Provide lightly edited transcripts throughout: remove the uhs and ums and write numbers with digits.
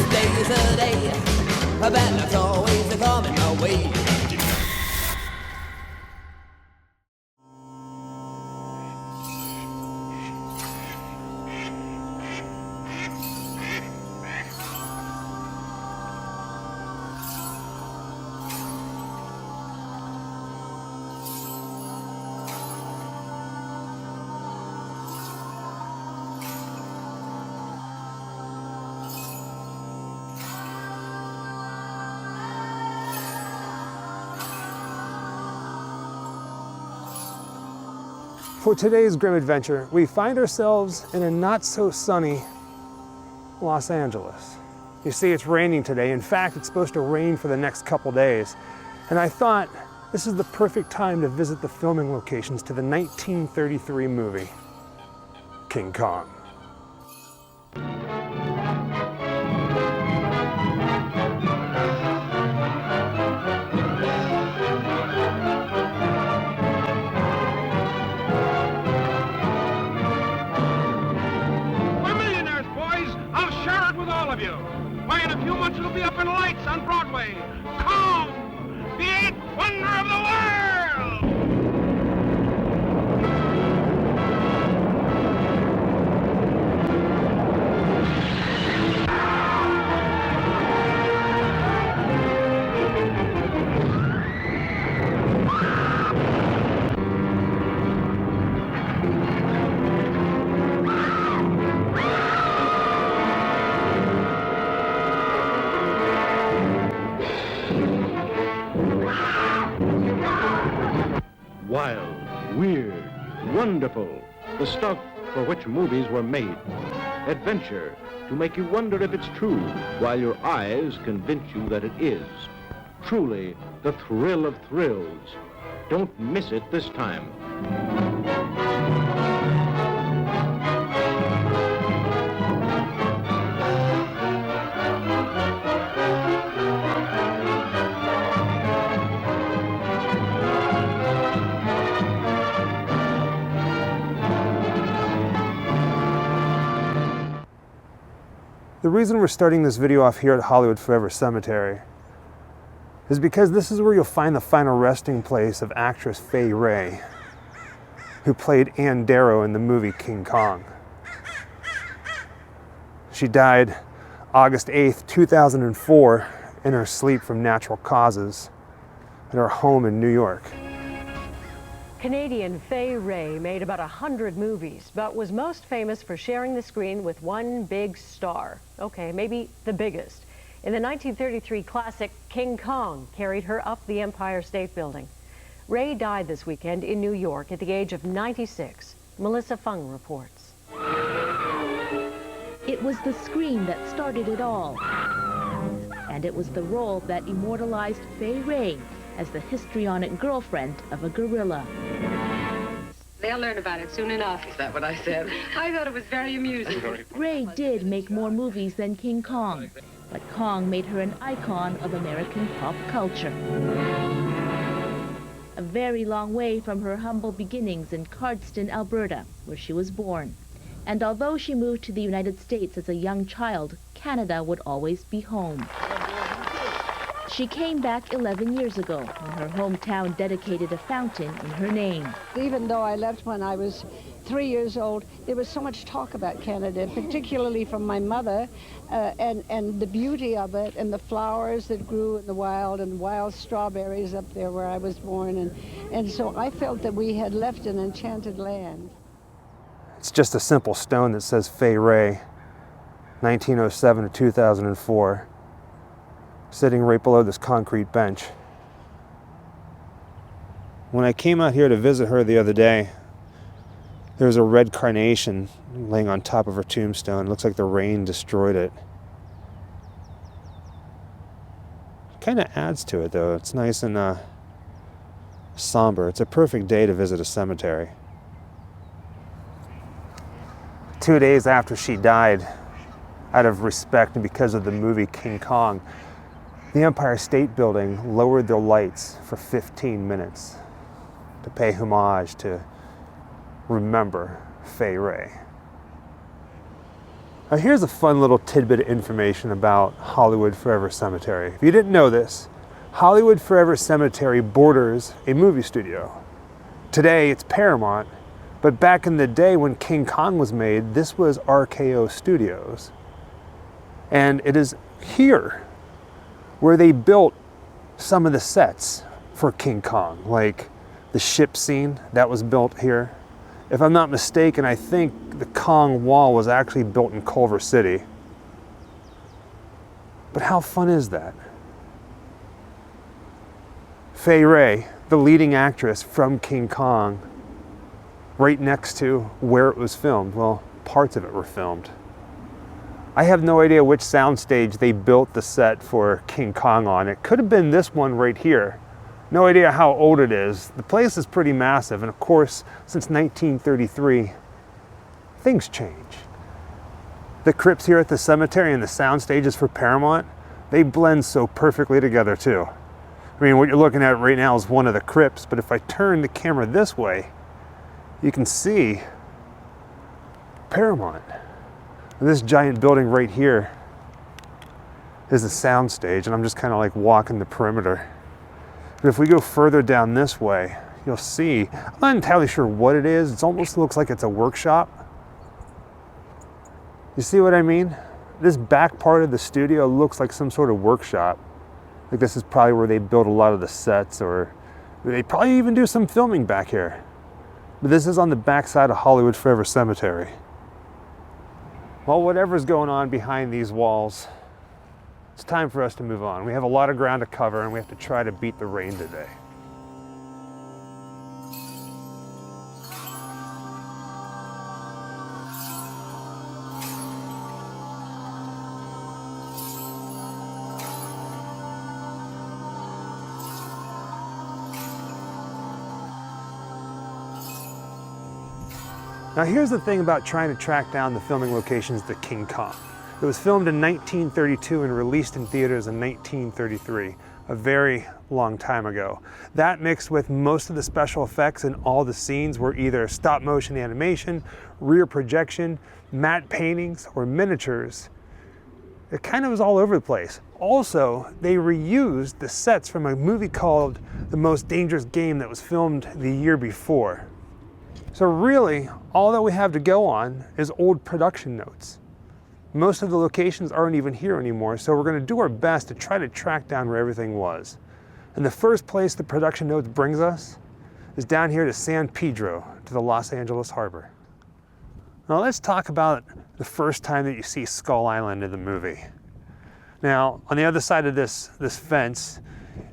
This day is a day, a bad luck's always coming my way. For today's Grimm adventure, we find ourselves in a not-so-sunny Los Angeles. You see, it's raining today. In fact, it's supposed to rain for the next couple days. And I thought this is the perfect time to visit the filming locations to the 1933 movie, King Kong. Why, in a few months it'll be up in lights on Broadway. Kong, the eighth wonder of the world! Wild, weird, wonderful, the stuff for which movies were made. Adventure, to make you wonder if it's true, while your eyes convince you that it is. Truly, the thrill of thrills. Don't miss it this time. The reason we're starting this video off here at Hollywood Forever Cemetery is because this is where you'll find the final resting place of actress Faye Wray, who played Ann Darrow in the movie King Kong. She died August 8th, 2004 in her sleep from natural causes at her home in New York. Canadian Faye Wray made about 100 movies, but was most famous for sharing the screen with one big star. Okay, maybe the biggest. In the 1933 classic, King Kong carried her up the Empire State Building. Wray died this weekend in New York at the age of 96. Melissa Fung reports. It was the screen that started it all. And it was the role that immortalized Faye Wray as the histrionic girlfriend of a gorilla. They'll learn about it soon enough. Is that what I said? I thought it was very amusing. Wray did make more movies than King Kong, but Kong made her an icon of American pop culture. A very long way from her humble beginnings in Cardston, Alberta, where she was born. And although she moved to the United States as a young child, Canada would always be home. She came back 11 years ago when her hometown dedicated a fountain in her name. Even though I left when I was 3 years old, there was so much talk about Canada, particularly from my mother, and the beauty of it, and the flowers that grew in the wild, and wild strawberries up there where I was born. And so I felt that we had left an enchanted land. It's just a simple stone that says Faye Wray, 1907 to 2004. Sitting right below this concrete bench. When I came out here to visit her the other day, there was a red carnation laying on top of her tombstone. It looks like the rain destroyed it. Kind of adds to it though. It's nice and somber. It's a perfect day to visit a cemetery. 2 days after she died, out of respect and because of the movie King Kong, the Empire State Building lowered their lights for 15 minutes to pay homage, to remember Faye Wray. Now here's a fun little tidbit of information about Hollywood Forever Cemetery. If you didn't know this, Hollywood Forever Cemetery borders a movie studio. Today it's Paramount, but back in the day when King Kong was made, this was RKO Studios. And it is here where they built some of the sets for King Kong, like the ship scene that was built here. If I'm not mistaken, I think the Kong wall was actually built in Culver City. But how fun is that? Faye, the leading actress from King Kong, right next to where it was filmed. Well, parts of it were filmed. I have no idea which soundstage they built the set for King Kong on. It could have been this one right here. No idea how old it is. The place is pretty massive, and of course, since 1933, things change. The crypts here at the cemetery and the sound stages for Paramount, they blend so perfectly together too. I mean, what you're looking at right now is one of the crypts, but if I turn the camera this way, you can see Paramount. And this giant building right here is the sound stage, and I'm just kind of like walking the perimeter. But if we go further down this way, you'll see, I'm not entirely sure what it is. It almost looks like it's a workshop. You see what I mean? This back part of the studio looks like some sort of workshop. Like this is probably where they build a lot of the sets, or they probably even do some filming back here. But this is on the back side of Hollywood Forever Cemetery. Well, whatever's going on behind these walls, it's time for us to move on. We have a lot of ground to cover, and we have to try to beat the rain today. Now here's the thing about trying to track down the filming locations to King Kong. It was filmed in 1932 and released in theaters in 1933, a very long time ago. That mixed with most of the special effects in all the scenes were either stop motion animation, rear projection, matte paintings, or miniatures. It kind of was all over the place. Also, they reused the sets from a movie called The Most Dangerous Game that was filmed the year before. So really, all that we have to go on is old production notes. Most of the locations aren't even here anymore, so we're going to do our best to try to track down where everything was. And the first place the production notes brings us is down here to San Pedro, to the Los Angeles harbor. Now let's talk about the first time that you see Skull Island in the movie. Now, on the other side of this fence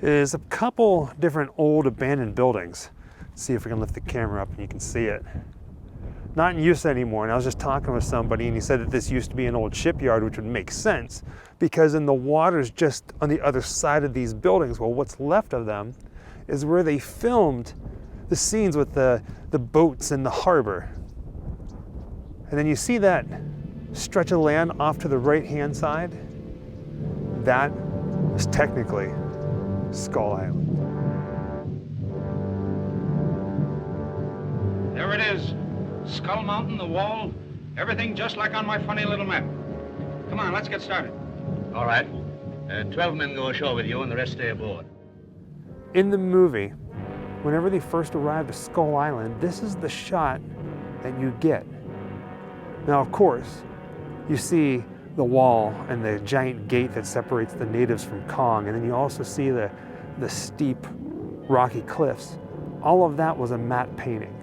is a couple different old abandoned buildings. Let's see if we can lift the camera up and you can see it. Not in use anymore, and I was just talking with somebody and he said that this used to be an old shipyard, which would make sense because in the water's just on the other side of these buildings. Well, what's left of them is where they filmed the scenes with the boats in the harbor. And then you see that stretch of land off to the right-hand side? That is technically Skull Island. There it is. Skull Mountain, the wall, everything just like on my funny little map. Come on, let's get started. All right. 12 men go ashore with you and the rest stay aboard. In the movie, whenever they first arrive to Skull Island, this is the shot that you get. Now, of course, you see the wall and the giant gate that separates the natives from Kong, and then you also see the steep, rocky cliffs. All of that was a matte painting.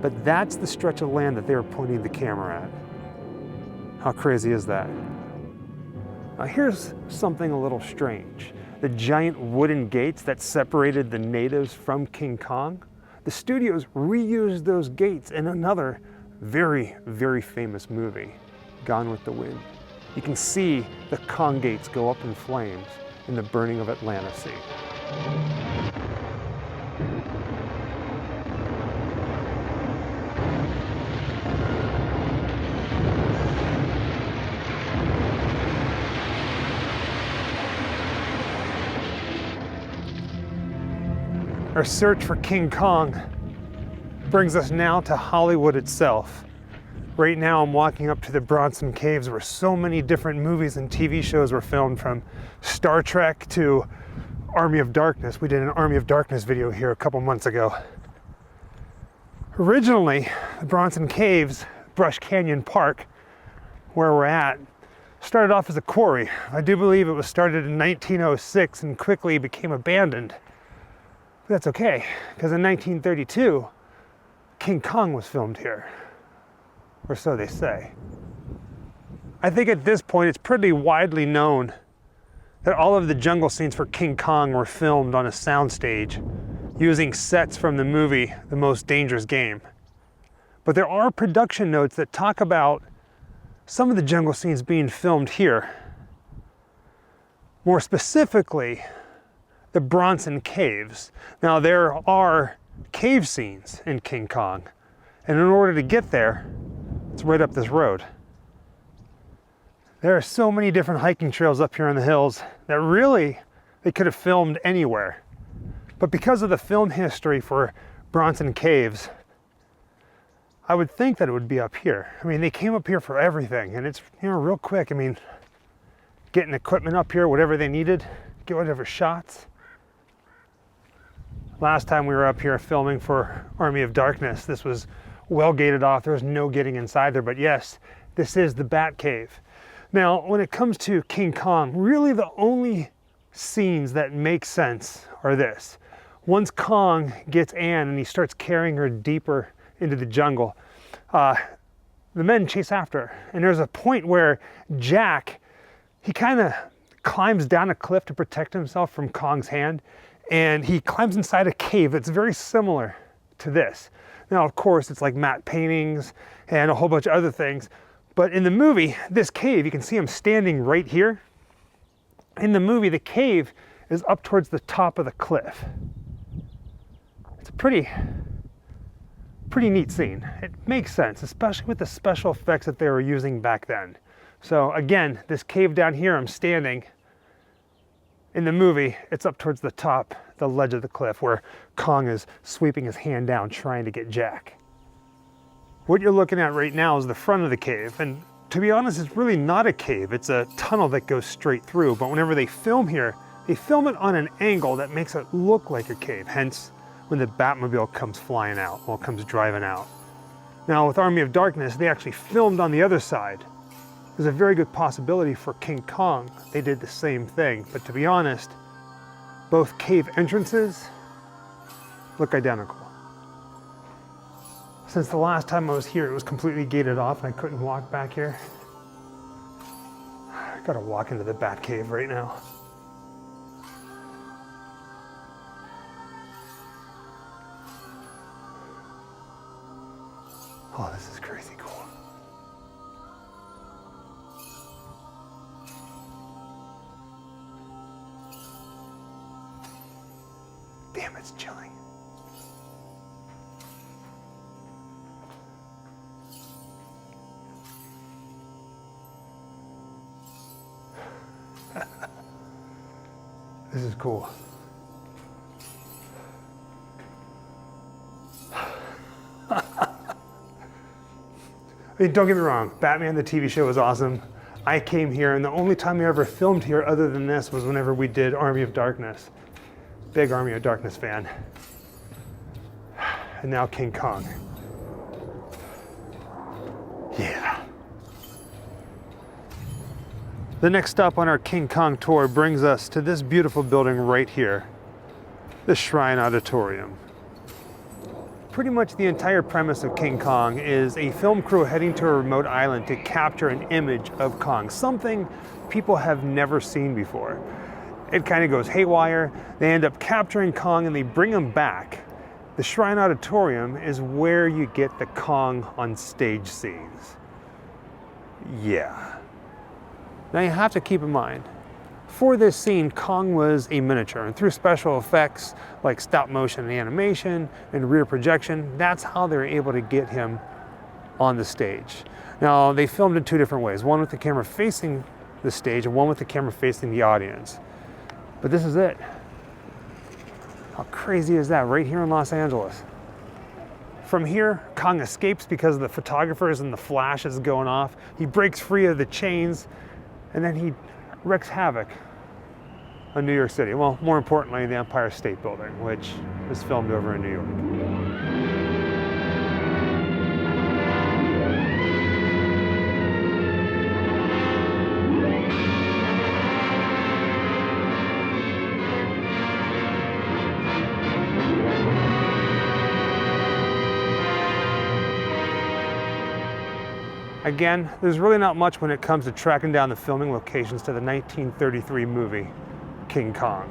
But that's the stretch of land that they were pointing the camera at. How crazy is that? Now here's something a little strange. The giant wooden gates that separated the natives from King Kong, the studios reused those gates in another very, very famous movie, Gone with the Wind. You can see the Kong gates go up in flames in The Burning of Atlantis scene. Our search for King Kong brings us now to Hollywood itself. Right now I'm walking up to the Bronson Caves where so many different movies and TV shows were filmed, from Star Trek to Army of Darkness. We did an Army of Darkness video here a couple months ago. Originally, the Bronson Caves, Brush Canyon Park, where we're at, started off as a quarry. I do believe it was started in 1906 and quickly became abandoned. But that's okay, because in 1932, King Kong was filmed here, or so they say. I think at this point it's pretty widely known that all of the jungle scenes for King Kong were filmed on a soundstage using sets from the movie The Most Dangerous Game. But there are production notes that talk about some of the jungle scenes being filmed here. More specifically, the Bronson Caves. Now there are cave scenes in King Kong, and in order to get there, it's right up this road. There are so many different hiking trails up here in the hills that really they could have filmed anywhere. But because of the film history for Bronson Caves, I would think that it would be up here. I mean, they came up here for everything, and it's, you know, real quick. I mean, getting equipment up here, whatever they needed, get whatever shots. Last time we were up here filming for Army of Darkness, this was well gated off. There was no getting inside there, but yes, this is the Bat Cave. Now, when it comes to King Kong, really the only scenes that make sense are this. Once Kong gets Anne and he starts carrying her deeper into the jungle, the men chase after her. And there's a point where Jack, he kind of climbs down a cliff to protect himself from Kong's hand, and he climbs inside a cave that's very similar to this. Now, of course, it's like matte paintings and a whole bunch of other things, but in the movie, this cave, you can see him standing right here. In the movie, the cave is up towards the top of the cliff. It's a pretty neat scene. It makes sense, especially with the special effects that they were using back then. So again, this cave down here I'm standing, in the movie, it's up towards the top, the ledge of the cliff, where Kong is sweeping his hand down trying to get Jack. What you're looking at right now is the front of the cave, and to be honest, it's really not a cave. It's a tunnel that goes straight through, but whenever they film here, they film it on an angle that makes it look like a cave, hence when the Batmobile comes flying out, well, comes driving out. Now, with Army of Darkness, they actually filmed on the other side. There's a very good possibility for King Kong they did the same thing, but to be honest, both cave entrances look identical. Since the last time I was here, it was completely gated off and I couldn't walk back here. I gotta walk into the Bat Cave right now. Oh, this is crazy cool. Damn, it's chilling. This is cool. I mean, don't get me wrong, Batman the TV show was awesome. I came here, and the only time we ever filmed here other than this was whenever we did Army of Darkness. Big Army of Darkness fan. And now King Kong. Yeah. The next stop on our King Kong tour brings us to this beautiful building right here, the Shrine Auditorium. Pretty much the entire premise of King Kong is a film crew heading to a remote island to capture an image of Kong, something people have never seen before. It kind of goes haywire. They end up capturing Kong and they bring him back. The Shrine Auditorium is where you get the Kong on stage scenes. Yeah. Now you have to keep in mind, for this scene, Kong was a miniature, and through special effects like stop motion and animation and rear projection, that's how they were able to get him on the stage. Now, they filmed in two different ways, one with the camera facing the stage and one with the camera facing the audience. But this is it. How crazy is that, right here in Los Angeles? From here, Kong escapes because of the photographers and the flashes going off. He breaks free of the chains, and then he wreaks havoc on New York City. Well, more importantly, the Empire State Building, which was filmed over in New York. Again, there's really not much when it comes to tracking down the filming locations to the 1933 movie, King Kong.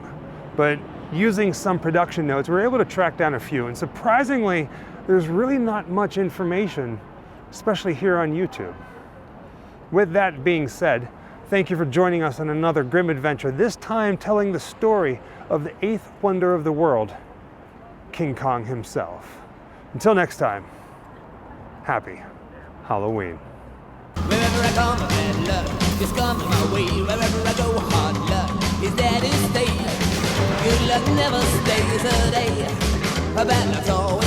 But using some production notes, we were able to track down a few, and surprisingly, there's really not much information, especially here on YouTube. With that being said, thank you for joining us on another Grimm adventure, this time telling the story of the 8th wonder of the world, King Kong himself. Until next time, happy Halloween. Wherever I come, bad luck just comes my way. Wherever I go, hard luck is there to stay. Good luck never stays a day. Bad luck's always